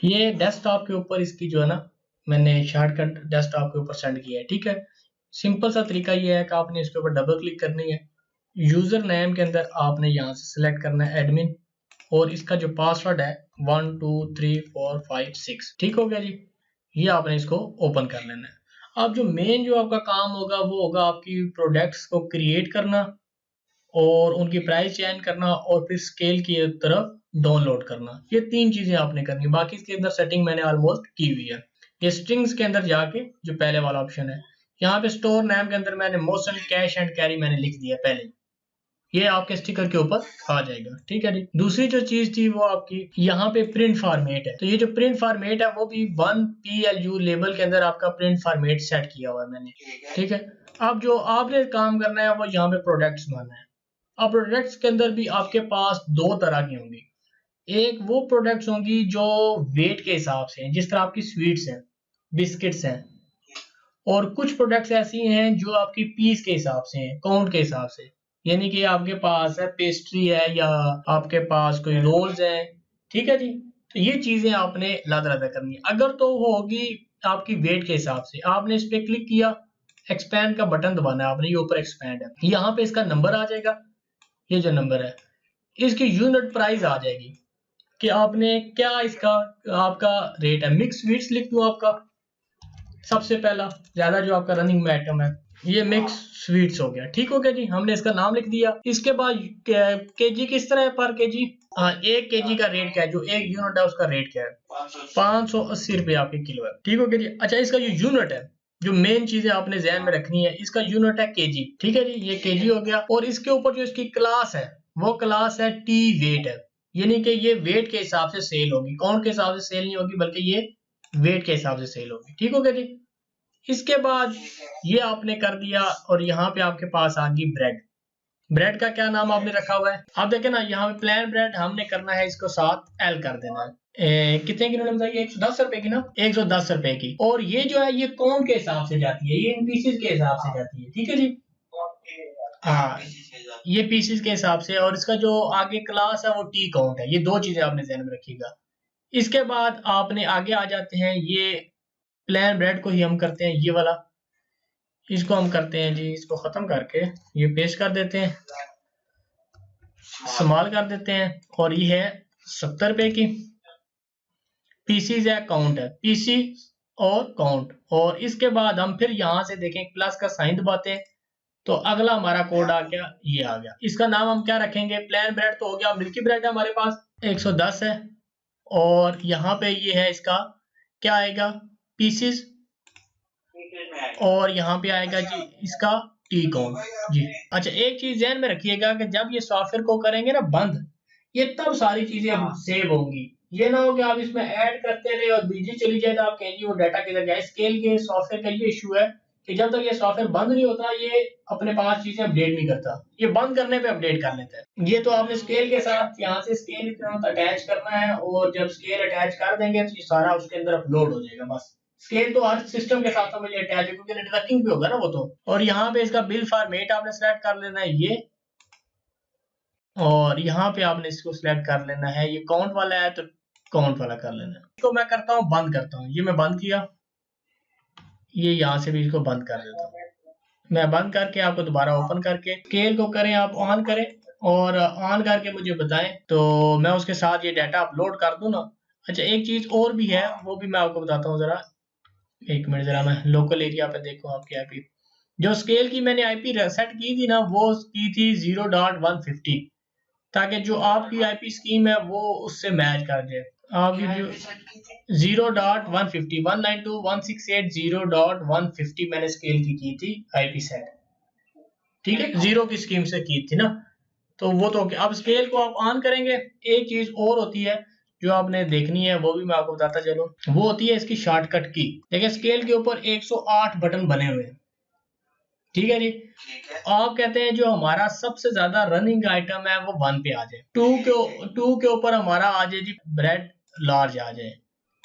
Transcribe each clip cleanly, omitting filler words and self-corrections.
ये डेस्कटॉप के ऊपर इसकी जो है ना, मैंने शॉर्टकट डेस्कटॉप के ऊपर सेंड किया है। ठीक है, सिंपल सा तरीका ये है कि आपने इसके ऊपर डबल क्लिक करनी है। यूजर नेम के अंदर आपने यहाँ से सिलेक्ट करना है एडमिन, और इसका जो पासवर्ड है 1 2 3 4 5 6। ठीक हो गया जी। ये आपने इसको ओपन कर लेना है। अब जो मेन जो आपका काम होगा वो होगा आपकी प्रोडक्ट्स को क्रिएट करना और उनकी प्राइस चेंज करना और फिर स्केल की तरफ डाउनलोड करना। ये 3 चीजें आपने करनी है। बाकी इसके अंदर सेटिंग मैंने ऑलमोस्ट की हुई है। ये स्ट्रिंग्स के अंदर जाके जो पहले वाला ऑप्शन है, यहाँ पे स्टोर नेम के अंदर मैंने मोशन कैश एंड कैरी मैंने लिख दिया पहले, ये आपके स्टिकर के ऊपर आ जाएगा। ठीक है जी। दूसरी जो चीज थी वो आपकी यहाँ पे प्रिंट फॉर्मेट है। तो ये जो प्रिंट फॉर्मेट है वो भी 1PLU लेबल के अंदर आपका प्रिंट फॉर्मेट सेट किया हुआ है मैंने। ठीक है, अब जो आपने काम करना है वो यहाँ पे प्रोडक्ट्स बनाना है। अब प्रोडक्ट्स के अंदर भी आपके पास 2 तरह की होंगी। एक वो प्रोडक्ट्स होंगी जो वेट के हिसाब से हैं, जिस तरह आपकी स्वीट्स हैं, बिस्किट्स हैं, और कुछ प्रोडक्ट्स ऐसी हैं जो आपकी पीस के हिसाब से हैं, काउंट के हिसाब से। यानी कि आपके पास है पेस्ट्री है या आपके पास कोई रोल्स हैं। ठीक है जी। तो ये चीजें आपने अलग-अलग करनी है। अगर तो वो होगी आपकी वेट के हिसाब से, आपने इस पे क्लिक किया, एक्सपैंड का बटन दबाना है आपने, ये ऊपर एक्सपैंड है, यहाँ पे इसका नंबर आ जाएगा। ये जो नंबर है इसकी यूनिट प्राइस आ जाएगी कि आपने क्या इसका आपका रेट है। मिक्स स्वीट्स लिख दूं आपका सबसे पहला, ज्यादा जो आपका रनिंग में आइटम है ये मिक्स स्वीट्स हो गया। ठीक हो गया जी, हमने इसका नाम लिख दिया। इसके बाद केजी किस तरह है पर केजी, हाँ 1 केजी का रेट क्या है, जो 1 यूनिट है उसका रेट क्या है, 580 रुपए आपके किलो है। ठीक हो गया जी। अच्छा, इसका जो यूनिट है, जो मेन चीजें आपने ध्यान में रखनी है, इसका यूनिट है केजी। ठीक है जी, ये केजी हो गया। और इसके ऊपर जो इसकी क्लास है वो क्लास है टी वेट है, यानी कि ये वेट के हिसाब से सेल होगी, काउंट के हिसाब से सेल नहीं होगी, बल्कि ये वेट के हिसाब से सेल होगी। ठीक हो गया जी। इसके बाद ये आपने कर दिया और यहाँ पे आपके पास आ गई ब्रेड। ब्रेड का क्या नाम आपने रखा हुआ है, आप देखें ना, यहाँ पे प्लेन ब्रेड हमने करना है इसको 7L कर देना है। कितने की नोट बताइए, 110 रुपए की ना, 110 रुपए की। और ये जो है ये काउंट के हिसाब से जाती है, ये इन पीसेस के हिसाब से जाती है। ठीक है जी, हाँ ये पीसेस के हिसाब से। और इसका जो आगे क्लास है वो टी काउंट है। ये 2 चीजें आपने ध्यान में रखिएगा। इसके बाद आपने आगे आ जाते हैं, ये प्लेन ब्रेड को ही हम करते हैं, ये वाला इसको हम करते हैं जी, इसको खत्म करके ये पेस्ट कर देते हैं, इस्तेमाल कर देते हैं। और ये है 70 रुपए की। पीसीज है, काउंट है, पीसी और काउंट। और इसके बाद हम फिर यहाँ से देखें प्लस का साइन दबाते हैं, तो अगला हमारा कोड आ गया, ये आ गया। इसका नाम हम क्या रखेंगे, प्लेन ब्रेड तो हो गया, मिल्की ब्रेड है हमारे पास 110 है। और यहाँ पे ये है इसका क्या आएगा, पीसीज, और यहाँ पे आएगा जी इसका टी काउंट जी। अच्छा, एक चीज ध्यान में रखिएगा कि जब ये सॉफ्टवेयर को करेंगे ना बंद, ये तब सारी चीजें सेव होंगी। ये ना हो कि आप इसमें ऐड करते रहे और बिजी चली जाए तो आप कहेंगे वो डाटा किधर गया। स्केल के सॉफ्टवेयर का ये इशू है कि जब तक ये सॉफ्टवेयर बंद नहीं होता ये अपने पास चीजें अपडेट नहीं करता, ये बंद करने पे अपडेट कर लेता है। ये तो आपने स्केल के साथ यहाँ से स्केल अटैच करना है, और जब स्केल अटैच कर देंगे तो ये सारा उसके अंदर अपलोड हो जाएगा। बस स्केल तो हर सिस्टम के साथ मुझे अटैच है क्योंकि नेटवर्किंग पे होगा ना वो तो। और यहाँ पे इसका बिल फॉर्मेट आपने सेलेक्ट कर लेना है ये, और यहाँ पे आपने इसको सिलेक्ट कर लेना है, ये काउंट वाला है तो काउंट वाला कर लेना है। इसको मैं करता हूँ बंद करता हूँ, ये मैं बंद किया, ये यहाँ से भी इसको बंद कर देता हूँ। मैं बंद करके आपको दोबारा ओपन करके स्केल को करें, आप ऑन करें और ऑन करके मुझे बताएं तो मैं उसके साथ ये डाटा अपलोड कर दूं ना। अच्छा, एक चीज और भी है वो भी मैं आपको बताता हूँ, जरा एक मिनट, जरा मैं लोकल एरिया पे देखो आपकी आईपी। जो स्केल की मैंने आईपी सेट की थी ना वो की थी 0.150, ताकि जो आपकी आईपी स्कीम है वो उससे मैच कर जाए। आपकी जो 0.150 192.168.0.150 मैंने स्केल की थी आईपी सेट। ठीक है, जीरो की स्कीम से की थी ना, तो वो तो अब स्केल को आप ऑन करेंगे। एक चीज और होती है जो आपने देखनी है, वो भी मैं आपको बताता चलूं, वो होती है इसकी शॉर्टकट की। देखिए स्केल के ऊपर 108 बटन बने हुए हैं। ठीक है जी, आप कहते हैं जो हमारा सबसे ज्यादा रनिंग आइटम है वो 1 पे आ जाए, 2 के ऊपर हमारा आ जाए जी ब्रेड लार्ज आ जाए,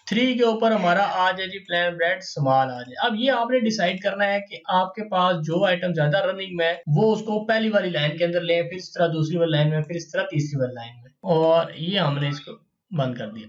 3 के ऊपर हमारा आ जाए जी प्लेन ब्रेड स्मॉल आ जाए। अब ये आपने डिसाइड करना है कि आपके पास जो आइटम ज्यादा रनिंग में है वो उसको पहली वाली लाइन के अंदर ले, फिर इस तरह दूसरी वाली लाइन में, फिर इस तरह तीसरी वाली लाइन में, और ये हमने इसको बंद कर दिया।